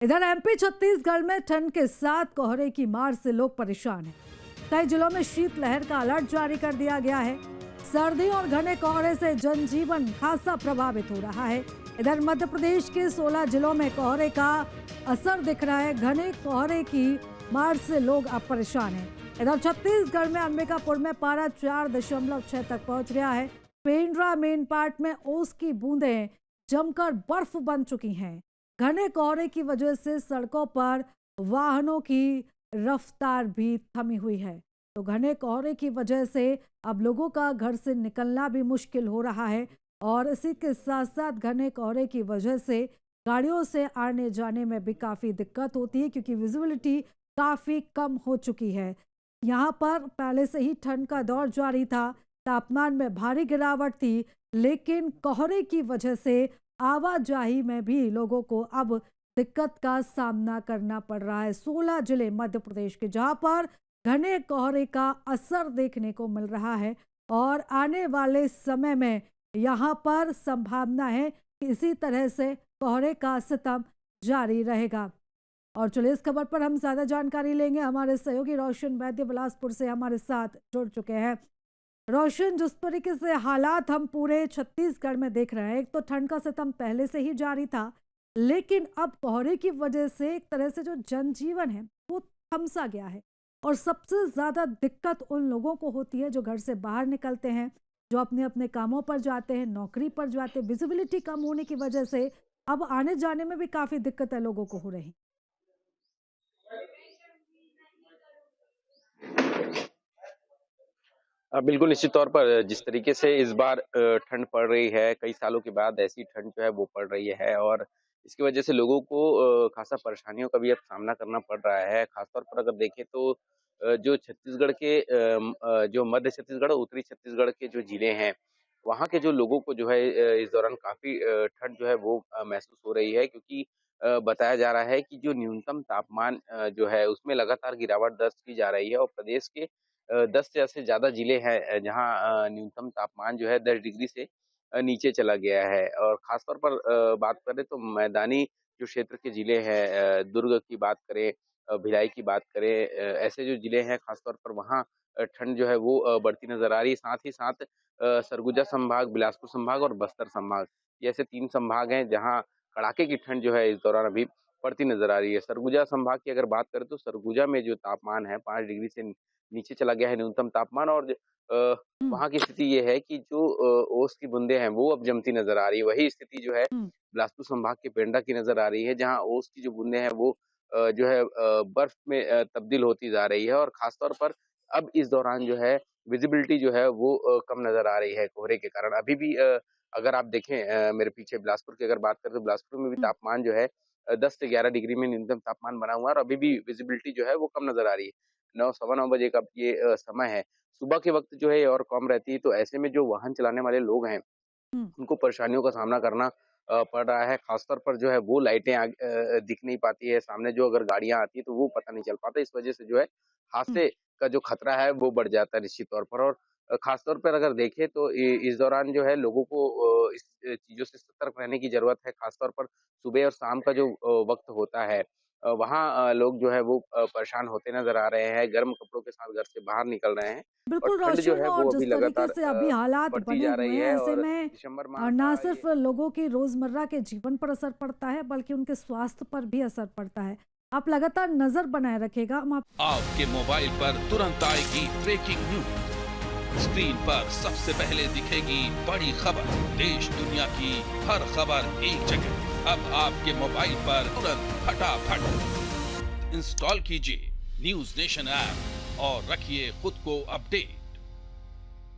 इधर एमपी छत्तीसगढ़ में ठंड के साथ कोहरे की मार से लोग परेशान हैं। कई जिलों में शीतलहर का अलर्ट जारी कर दिया गया है। सर्दी और घने कोहरे से जनजीवन खासा प्रभावित हो रहा है। इधर मध्य प्रदेश के 16 जिलों में कोहरे का असर दिख रहा है। घने कोहरे की मार से लोग अब परेशान हैं। इधर छत्तीसगढ़ में अंबिकापुर में पारा 4.6 तक पहुंच गया है। पेंड्रा मेन पार्ट में ओस की बूंदें जमकर बर्फ बन चुकी हैं। घने कोहरे की वजह से सड़कों पर वाहनों की रफ्तार भी थमी हुई है। तो घने कोहरे की वजह से अब लोगों का घर से निकलना भी मुश्किल हो रहा है और इसी के साथ साथ घने कोहरे की वजह से गाड़ियों से आने जाने में भी काफ़ी दिक्कत होती है क्योंकि विजिबिलिटी काफ़ी कम हो चुकी है। यहाँ पर पहले से ही ठंड का दौर जारी था, तापमान में भारी गिरावट थी, लेकिन कोहरे की वजह से आवाजाही में भी लोगों को अब दिक्कत का सामना करना पड़ रहा है। 16 जिले मध्य प्रदेश के जहां पर घने कोहरे का असर देखने को मिल रहा है और आने वाले समय में यहां पर संभावना है कि इसी तरह से कोहरे का सितम जारी रहेगा। और चलिए इस खबर पर हम ज्यादा जानकारी लेंगे। हमारे सहयोगी रोशन वैद्य बिलासपुर से हमारे साथ जुड़ चुके हैं। रोशन, जिस तरीके से हालात हम पूरे छत्तीसगढ़ में देख रहे हैं, एक तो ठंड का सितम पहले से ही जारी था, लेकिन अब कोहरे की वजह से एक तरह से जो जनजीवन है वो थमसा गया है और सबसे ज्यादा दिक्कत उन लोगों को होती है जो घर से बाहर निकलते हैं, जो अपने अपने कामों पर जाते हैं, नौकरी पर जाते हैं। विजिबिलिटी कम होने की वजह से अब आने जाने में भी काफी दिक्कतें लोगों को हो रही। बिल्कुल, निश्चित तौर पर जिस तरीके से इस बार ठंड पड़ रही है, कई सालों के बाद ऐसी ठंड जो है वो पड़ रही है और इसकी वजह से लोगों को खासा परेशानियों का भी अब सामना करना पड़ रहा है। खासतौर पर अगर देखें तो जो छत्तीसगढ़ के जो मध्य छत्तीसगढ़ और उत्तरी छत्तीसगढ़ के जो जिले हैं, वहाँ के जो लोगों को जो है इस दौरान काफ़ी ठंड जो है वो महसूस हो रही है क्योंकि बताया जा रहा है कि जो न्यूनतम तापमान जो है उसमें लगातार गिरावट दर्ज की जा रही है और प्रदेश के 10 से ज़्यादा जिले हैं जहाँ न्यूनतम तापमान जो है 10 डिग्री से नीचे चला गया है और ख़ासतौर पर बात करें तो मैदानी जो क्षेत्र के जिले हैं दुर्ग की बात करें भिलाई की बात करें ऐसे जो जिले हैं ख़ासतौर पर वहाँ ठंड जो है वो बढ़ती नज़र आ रही है। साथ ही साथ सरगुजा संभाग, बिलासपुर संभाग और बस्तर संभाग, ये ऐसे 3 संभाग हैं जहाँ कड़ाके की ठंड जो है इस दौरान अभी पड़ती नज़र आ रही है। सरगुजा संभाग की अगर बात करें तो सरगुजा में जो तापमान है 5 डिग्री से नीचे चला गया है न्यूनतम तापमान और अ, हम्म। वहाँ की स्थिति ये है कि जो ओस की बूंदें हैं वो अब जमती नज़र आ रही है। वही स्थिति जो है हम्म। बिलासपुर संभाग के पेंड्रा की नज़र आ रही है जहाँ ओस की जो बूंदें हैं वो जो है बर्फ में तब्दील होती जा रही है और ख़ास तौर पर अब इस दौरान जो है विज़िबिलिटी जो है वो कम नज़र आ रही है कोहरे के कारण। अभी भी अगर आप देखें मेरे पीछे बिलासपुर की अगर बात करें तो बिलासपुर में भी हम्म। तापमान जो है 10 से 11 डिग्री में न्यूनतम तापमान बना हुआ है और अभी भी विज़िबिलिटी जो है वो कम नज़र आ रही है। 9 सवा 9 बजे का ये समय है। सुबह के वक़्त जो है ये और कम रहती है, तो ऐसे में जो वाहन चलाने वाले लोग हैं, हम्म। उनको परेशानियों का सामना करना पड़ रहा है। ख़ासतौर पर जो है वो लाइटें दिख नहीं पाती है, सामने जो अगर गाड़ियाँ आती हैं तो वो पता नहीं चल पाता। इस वज़ह से जो है हम्म। हादसे का जो खतरा है वो बढ़ जाता है निश्चित तौर पर और ख़ासतौर पर अगर देखें तो इस दौरान जो है लोगों को इस चीज़ों से सतर्क रहने की ज़रूरत है। ख़ासतौर पर सुबह और शाम का जो वक़्त होता है वहाँ लोग जो है वो परेशान होते नज़र आ रहे हैं, गर्म कपड़ों के साथ घर से बाहर निकल रहे हैं और बिल्कुल ठंड जो रोशन, है और वो अभी जिस तरीके लगातार से अभी हालात बढ़ती बने जा हुए रही हैं, है ऐसे और में दिसंबर माह ना का सिर्फ ये लोगों की रोजमर्रा के जीवन पर असर पड़ता है बल्कि उनके स्वास्थ्य पर भी असर पड़ता है। आप लगातार नजर बनाए रखेगा। हम आपके मोबाइल पर तुरंत आएगी ब्रेकिंग न्यूज, स्क्रीन पर सबसे पहले दिखेगी बड़ी खबर, देश दुनिया की हर खबर एक जगह। अब आपके मोबाइल पर तुरंत फटाफट इंस्टॉल कीजिए न्यूज नेशन ऐप और रखिए खुद को अपडेट।